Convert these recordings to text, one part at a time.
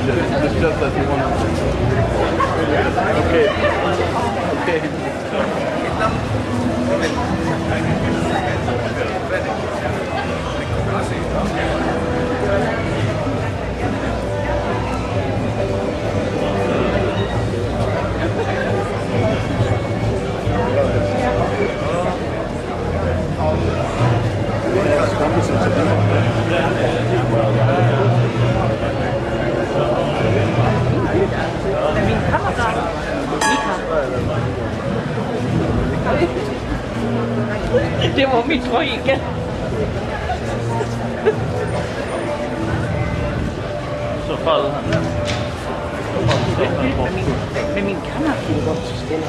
It's just that you want to. Okay. Okay. Min kammerat. Det var mit trøje igen. Så falder han. Men min kammerat kan godt til stille.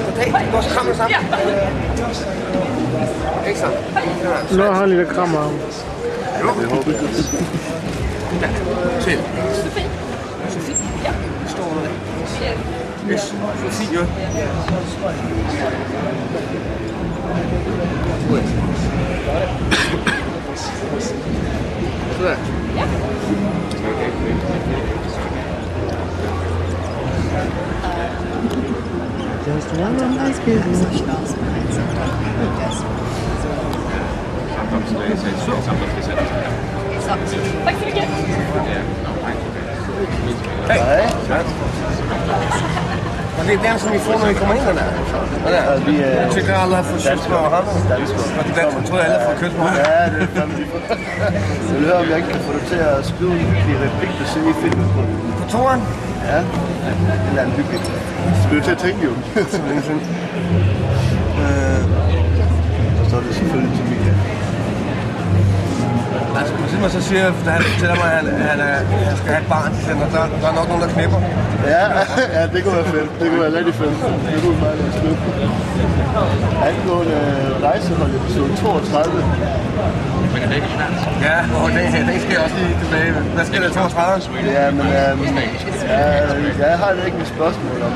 Goddag, vores krammer sammen. Ikke så? Nu har han lidt krammer ham. Jo. Se. Sofie. Ja. Står under det. Yes. Sofie. Sådan. Ja. Just one nice business. Tak skal du have. Hej. Og det er der, som vi får, når vi kommer ind der. Jeg tykker aldrig har fået søgt på ham. Og det er der, jeg tror, alle har fået kødt på ham. Ja, det er fandme. Jeg vil høre, om jeg ikke kan få dig til at skrive de replik, du ser i filmen på. På toren? Ja, det er en hyggeligt. Så bliver du til at tænke jo. Så længe siden. Og så er det selvfølgelig til Michael. Altså, man så siger, da han fortæller mig, at han skal have et barn, så der er nok nogen, der knipper. Ja, det kunne være fedt. Det kunne være rigtig fedt. Det kunne være meget fedt. Angående rejsehold episode 32. Ja, og den skal jeg også lige tilbage. Hvad skal der 32? Ja, men jeg har ikke et spørgsmål om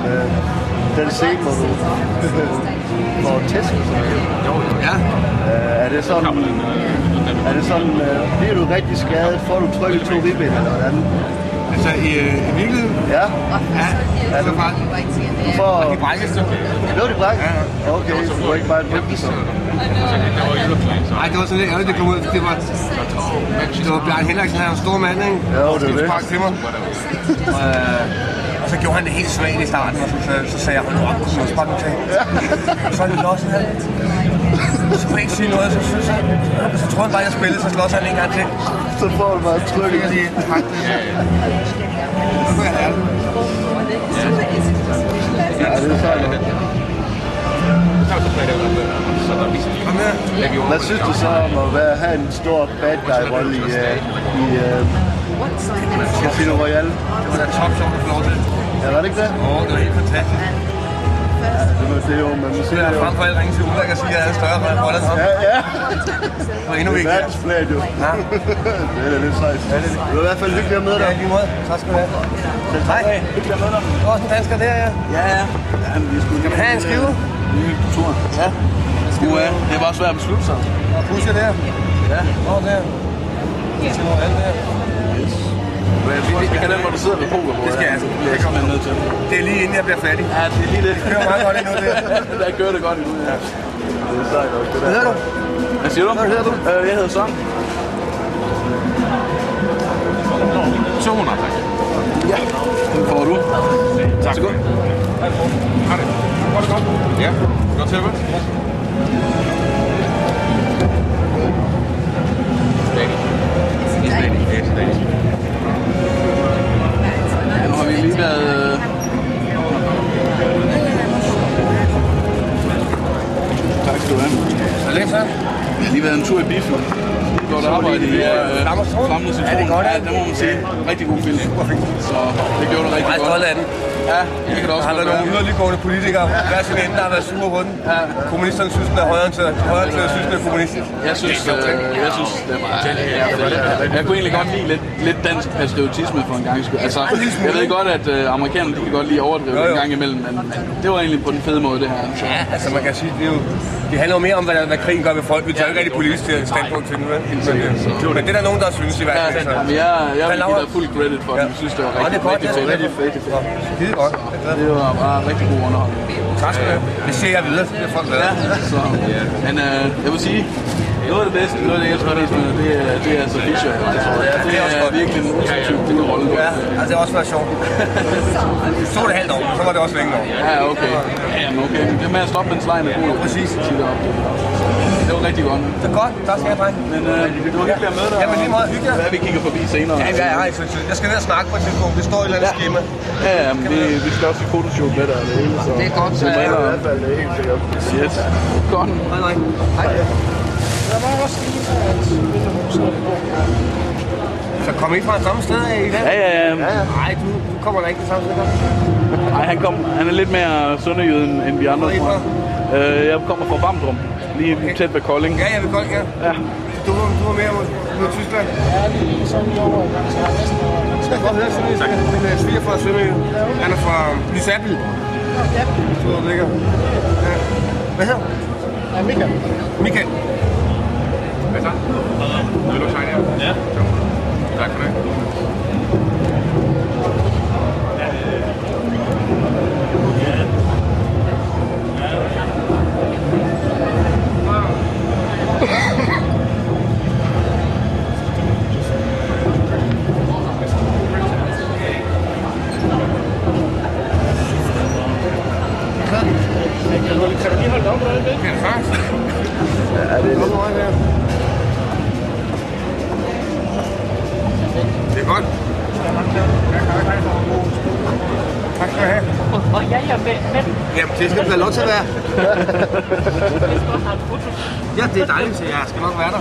den scene, hvor du får tæsk. Ja. Er det sådan, bliver du rigtig skadet, får du trykket 2 ribben eller hvordan? Altså i virkeligheden? Ja. Ja, det var For de brækkes så. Det var de bræk? Ja. Okay, så du var ikke bare en pæmpe så? Nej, det var sådan lidt ærligt, det kom ud. Det var Bjarne Henriksen, han er en stor mand, ikke? Jo, det var det. Til mig. Og så gjorde han det helt svagt i starten, og så sagde jeg, hold nu op, kunne man spare den til. Så er det losset her. Så kunne jeg ikke sige noget, så tror han bare, jeg spillede, så slås han en gang til. Så får du bare trykket. Så lige trække det. Så kunne jeg lære det. Ja, det er sejt nok. Hvad synes du så om at have en stor bad guy-rolle i Casino Royale? Det var da top sjovt at få lov til. Ja, var det ikke det? Det var helt fantastisk. Det er jo, man må sige Jeg har frem for alt ringe til Ulrik og sige, at jeg er større, for han holder ham. Ja. Det var endnu Det er vigtigere. verdensflaget jo. Ja. Det er da lidt sejt. Det var i hvert fald hyggeligt at møde dig. Ja, lige måde. Tak skal du have. Hej. Hyggeligt at møde dig. Også en dansker der, ja. Ja, men vi skulle Kan man have en skrive? Vi er på turen. Ja. Det er bare svært at beslutte sig. Og pusher der. Ja. Nå, der. Til alt der. Vi kan den, hvor du sidder ved poker. Det skal jeg altså. Det kommer jeg nødt til. Det er lige inden jeg bliver færdig. Ja, det er lige det. Det kører meget godt endnu, det. Der kører det godt endnu, ja. Det er sejt nok. Hvad hedder du? Hvad siger du? Hvad hedder du? Jeg hedder Søren. 200, tak. Ja. Den får du. Tak. Så godt. Har det. Går det godt? Ja. Godt til, vel? Nu har vi lige været... Tak skal du have. Så længe så? Vi har lige været en tur i biffen. Godt arbejde i Flammers Citron. Ja, det er godt, ja, det må man sige. Rigtig god film. Så det gjorde det rigtig Jeg er godt. stolt af den. Ja, det kan det også Der har godt været nogle være. yderliggående politikere. Hver sin ende, der har været sure på den. Ja. Kommunisterne synes, den er højreorienteret. Højreorienteret synes, den er kommunistisk. Jeg synes, det var... Jeg kunne egentlig godt lide lidt dansk patriotisme for en gang skyld. Altså, jeg ved godt, at amerikanerne de kan godt lide at overdrive en gang imellem, men det var egentlig på den fede måde, det her. Ja, altså man kan sige, det er jo Det handler jo mere om, hvad krigen gør ved folk. Vi tager ikke rigtig politisk standpunkt til nu, vel? Men det er der nogen, der synes i hvert fald. Ja, men jeg vil give dig fuld credit for, at du synes, det var rigtig fedt. Skide godt. Det var bare rigtig god underholdning. Tak skal du have. Det siger jeg videre, det er folk glade. Så, men jeg vil sige, noget af det bedste, noget af det, jeg tror, det er altså Fischer. Altså, det er virkelig en ultimativ god rolle. Ja, altså det har også været sjovt. Så var det halvt år, så var det også længe år. Ja, okay. Jamen, okay. Det med at stoppe en slejn er god. Præcis. Det var rigtig godt. Det er godt, tak skal jeg, dreng. Men det var hyggeligt at møde dig. Jamen lige meget hyggeligt. Hvad vi kigger forbi senere. Ja, jeg skal ned og snakke på et tidspunkt. Det står i et eller andet skema. Ja, men vi skal også i fotoshoot med dig. Det er godt. Så I hvert fald det er helt sikkert. Shit. Godt. Hej. Så kom I fra samme sted af i dag? Ja. Nej, du kommer da ikke til samme sted. Nej, han er lidt mere sønderjyde end vi andre. Hvor er I fra? Jeg kommer fra Vamdrup, lige tæt ved Kolding. Ja, jeg vil godt, ja. Du var mere mod Tyskland? Ja, lige sådan i år. Jeg kan godt høre sønderjysk. Min svigerfar er sønderjyde. Han er fra Lysabil. Ja. Så der ligger. Ja. Hvad hedder? Ja, Michael. Michael. Hvad så? Vil du tegne her? Ja. Tak for det. Kan du lige holde op med det? Kan det først? Ja, det er lidt. Det er godt. Tak skal du have. Og jeg er med. Jamen, det skal du have lov til at være. Ja, det er dejligt, så jeg skal nok være der.